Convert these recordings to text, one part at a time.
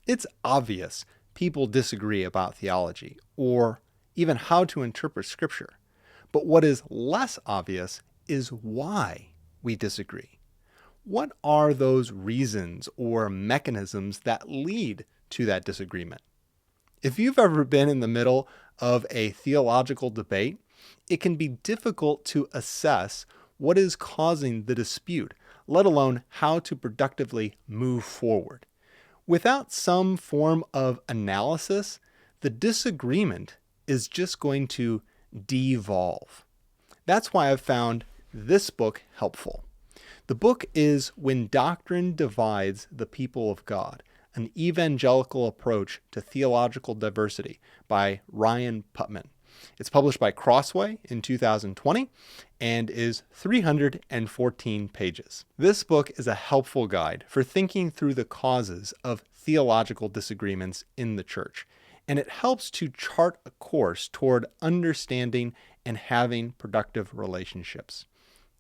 It's obvious people disagree about theology or even how to interpret Scripture. But what is less obvious is why we disagree. What are those reasons or mechanisms that lead to that disagreement? If you've ever been in the middle of a theological debate, it can be difficult to assess what is causing the dispute, let alone how to productively move forward. Without some form of analysis, the disagreement is just going to devolve. That's why I've found this book helpful. The book is When Doctrine Divides the People of God, an Evangelical Approach to Theological Diversity by Rhyne Putman. It's published by Crossway in 2020 and is 314 pages. This book is a helpful guide for thinking through the causes of theological disagreements in the church, and it helps to chart a course toward understanding and having productive relationships.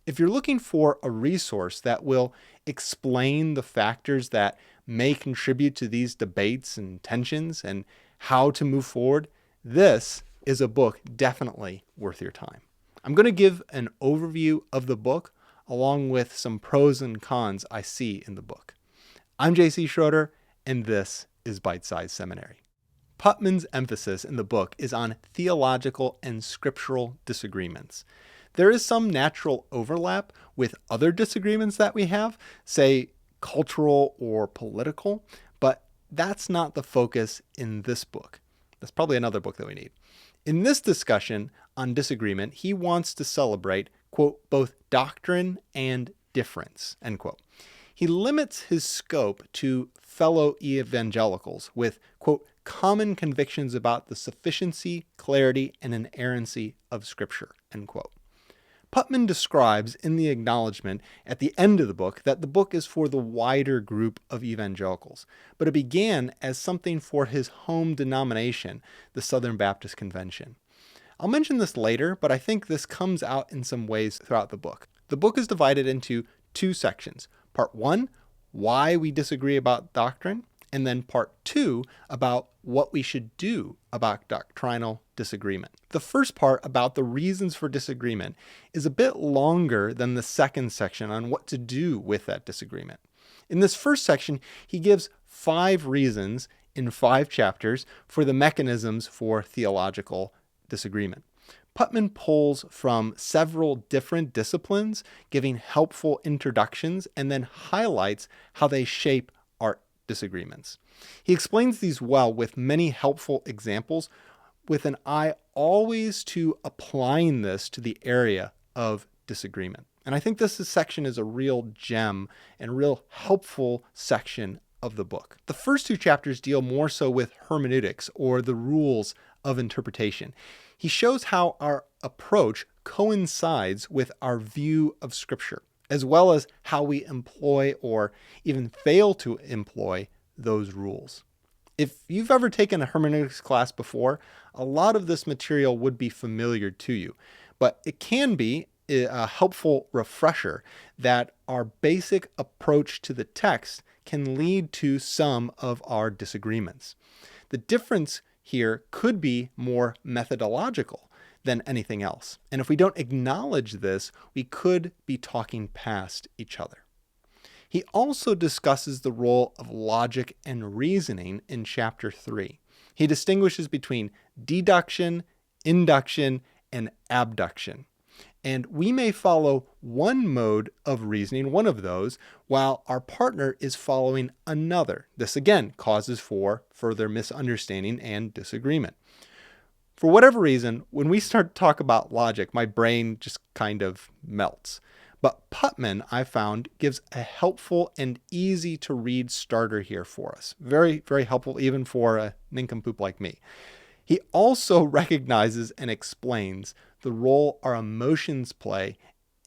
If you're looking for a resource that will explain the factors that may contribute to these debates and tensions and how to move forward, this is a book definitely worth your time. I'm going to give an overview of the book along with some pros and cons I see in the book. I'm J.C. Schroeder, and this is Bite Size Seminary. Putman's emphasis in the book is on theological and scriptural disagreements. There is some natural overlap with other disagreements that we have, say cultural or political, but that's not the focus in this book. That's probably another book that we need. In this discussion on disagreement, he wants to celebrate, quote, both doctrine and difference, end quote. He limits his scope to fellow evangelicals with, quote, common convictions about the sufficiency, clarity, and inerrancy of Scripture, end quote. Putman describes in the acknowledgement at the end of the book that the book is for the wider group of evangelicals, but it began as something for his home denomination, the Southern Baptist Convention. I'll mention this later, but I think this comes out in some ways throughout the book. The book is divided into two sections. Part 1, why we disagree about doctrine, and then part 2 about what we should do about doctrinal disagreement. The first part about the reasons for disagreement is a bit longer than the second section on what to do with that disagreement. In this first section, he gives 5 reasons in 5 chapters for the mechanisms for theological disagreement. Putman pulls from several different disciplines, giving helpful introductions, and then highlights how they shape our disagreements. He explains these well with many helpful examples, with an eye always to applying this to the area of disagreement. And I think this section is a real gem and real helpful section of the book. The first 2 chapters deal more so with hermeneutics, or the rules of interpretation. He shows how our approach coincides with our view of Scripture, as well as how we employ or even fail to employ those rules. If you've ever taken a hermeneutics class before, a lot of this material would be familiar to you, but it can be a helpful refresher that our basic approach to the text can lead to some of our disagreements. The difference here could be more methodological than anything else. And if we don't acknowledge this, we could be talking past each other. He also discusses the role of logic and reasoning in chapter 3. He distinguishes between deduction, induction, and abduction. And we may follow one mode of reasoning, one of those, while our partner is following another. This again causes for further misunderstanding and disagreement. For whatever reason, when we start to talk about logic, my brain just kind of melts. But Putman, I found, gives a helpful and easy to read starter here for us. Very, very helpful even for a nincompoop like me. He also recognizes and explains the role our emotions play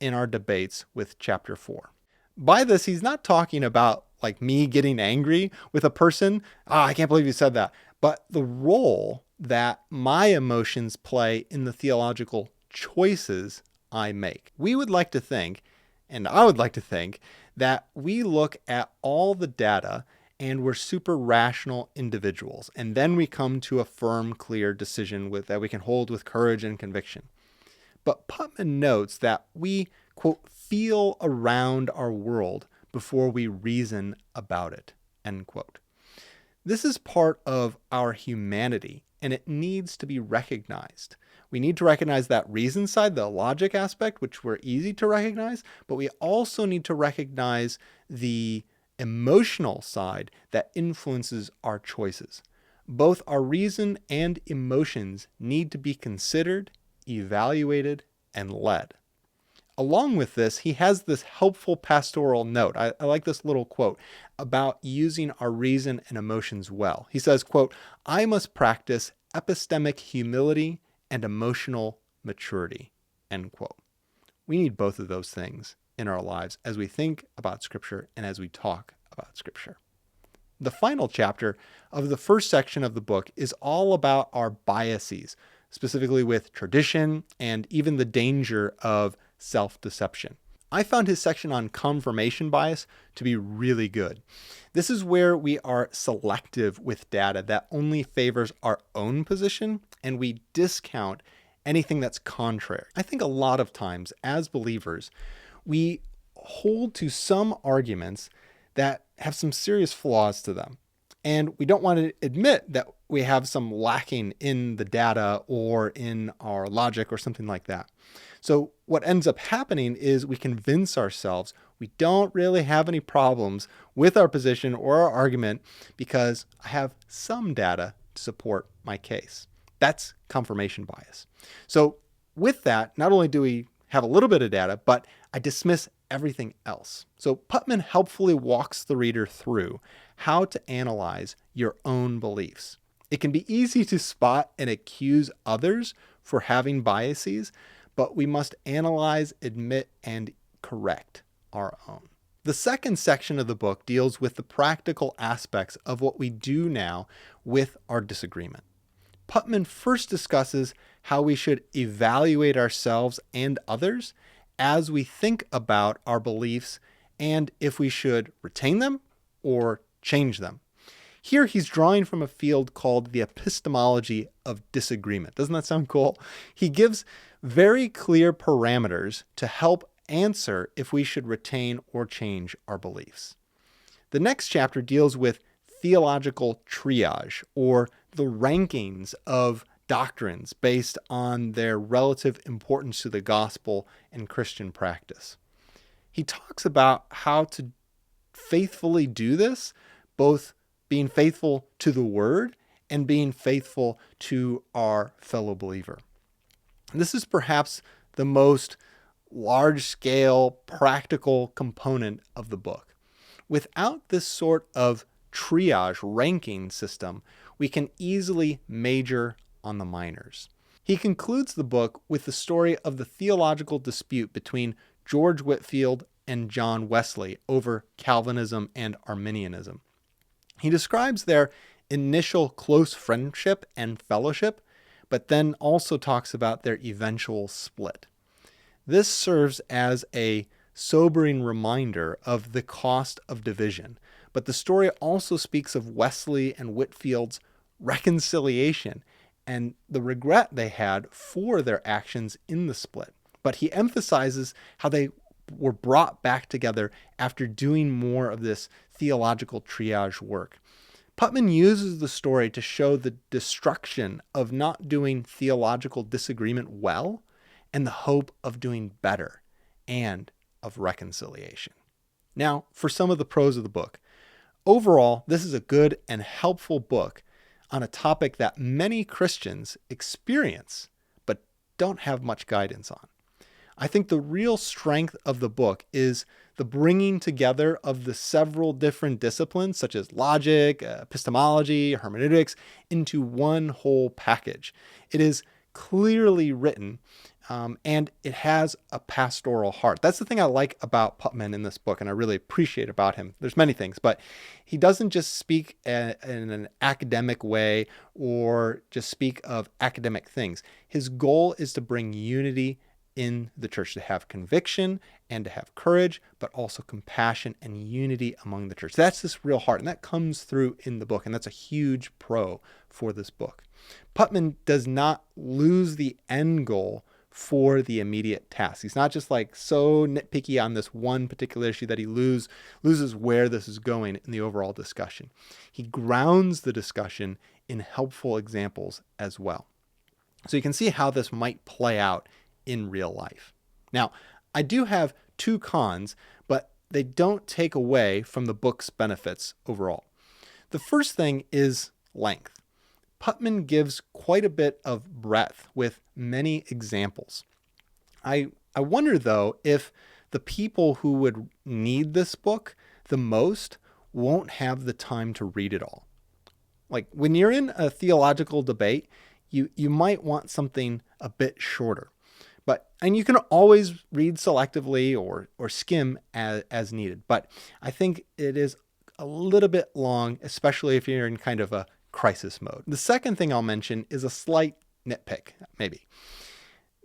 in our debates with chapter 4. By this, he's not talking about like me getting angry with a person. I can't believe you said that. But the role that my emotions play in the theological choices I make. We would like to think, and I would like to think, that we look at all the data and we're super rational individuals. And then we come to a firm, clear decision that we can hold with courage and conviction. But Putman notes that we, quote, feel around our world before we reason about it, end quote. This is part of our humanity, and it needs to be recognized. We need to recognize that reason side, the logic aspect, which we're easy to recognize, but we also need to recognize the emotional side that influences our choices. Both our reason and emotions need to be considered, evaluated, and led. Along with this, he has this helpful pastoral note. I like this little quote about using our reason and emotions well. He says, quote, "I must practice epistemic humility and emotional maturity," end quote. We need both of those things in our lives as we think about Scripture and as we talk about Scripture. The final chapter of the first section of the book is all about our biases, specifically with tradition and even the danger of self-deception. I found his section on confirmation bias to be really good. This is where we are selective with data that only favors our own position, and we discount anything that's contrary. I think a lot of times as believers, we hold to some arguments that have some serious flaws to them. And we don't want to admit that we have some lacking in the data or in our logic or something like that. So what ends up happening is we convince ourselves we don't really have any problems with our position or our argument because I have some data to support my case. That's confirmation bias. So with that, not only do we have a little bit of data, but I dismiss everything else. So Putman helpfully walks the reader through how to analyze your own beliefs. It can be easy to spot and accuse others for having biases, but we must analyze, admit, and correct our own. The second section of the book deals with the practical aspects of what we do now with our disagreement. Putman first discusses how we should evaluate ourselves and others as we think about our beliefs and if we should retain them or change them. Here he's drawing from a field called the epistemology of disagreement. Doesn't that sound cool? He gives very clear parameters to help answer if we should retain or change our beliefs. The next chapter deals with theological triage, or the rankings of doctrines based on their relative importance to the gospel and Christian practice. He talks about how to faithfully do this, both being faithful to the word and being faithful to our fellow believer. This is perhaps the most large-scale, practical component of the book. Without this sort of triage ranking system, we can easily major on the minors. He concludes the book with the story of the theological dispute between George Whitefield and John Wesley over Calvinism and Arminianism. He describes their initial close friendship and fellowship, but then also talks about their eventual split. This serves as a sobering reminder of the cost of division, but the story also speaks of Wesley and Whitefield's reconciliation and the regret they had for their actions in the split. But he emphasizes how they were brought back together after doing more of this theological triage work. Putman uses the story to show the destruction of not doing theological disagreement well and the hope of doing better and of reconciliation. Now, for some of the pros of the book. Overall, this is a good and helpful book on a topic that many Christians experience but don't have much guidance on. I think the real strength of the book is the bringing together of the several different disciplines, such as logic, epistemology, hermeneutics, into one whole package. It is clearly written, and it has a pastoral heart. That's the thing I like about Putman in this book, and I really appreciate about him. There's many things, but he doesn't just speak in an academic way or just speak of academic things. His goal is to bring unity in the church, to have conviction and to have courage, but also compassion and unity among the church. That's this real heart, and that comes through in the book, and that's a huge pro for this book. Putman does not lose the end goal for the immediate task. He's not just like so nitpicky on this one particular issue that he loses where this is going in the overall discussion. He grounds the discussion in helpful examples as well. So you can see how this might play out in real life. Now, I do have two cons, but they don't take away from the book's benefits overall. The first thing is length. Putman gives quite a bit of breadth with many examples. I wonder, though, if the people who would need this book the most won't have the time to read it all. Like when you're in a theological debate, you might want something a bit shorter. And you can always read selectively or skim as needed. But I think it is a little bit long, especially if you're in kind of a crisis mode. The second thing I'll mention is a slight nitpick, maybe.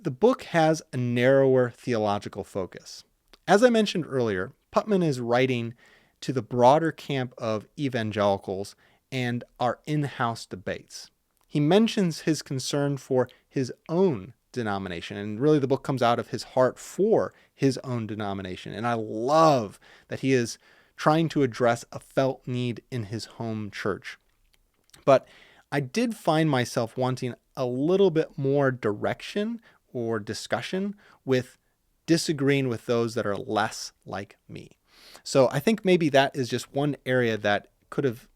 The book has a narrower theological focus. As I mentioned earlier, Putman is writing to the broader camp of evangelicals and our in-house debates. He mentions his concern for his own denomination, and really the book comes out of his heart for his own denomination. And I love that he is trying to address a felt need in his home church. But I did find myself wanting a little bit more direction or discussion with disagreeing with those that are less like me. So I think maybe that is just one area that could have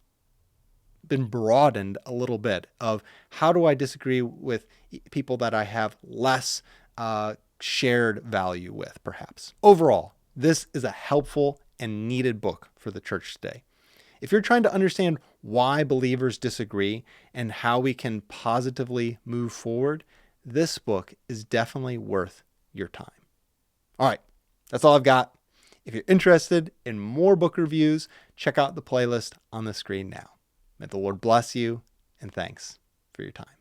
been broadened a little bit, of how do I disagree with people that I have less shared value with, perhaps. Overall, this is a helpful and needed book for the church today. If you're trying to understand why believers disagree and how we can positively move forward, this book is definitely worth your time. All right, that's all I've got. If you're interested in more book reviews, check out the playlist on the screen now. May the Lord bless you, and thanks for your time.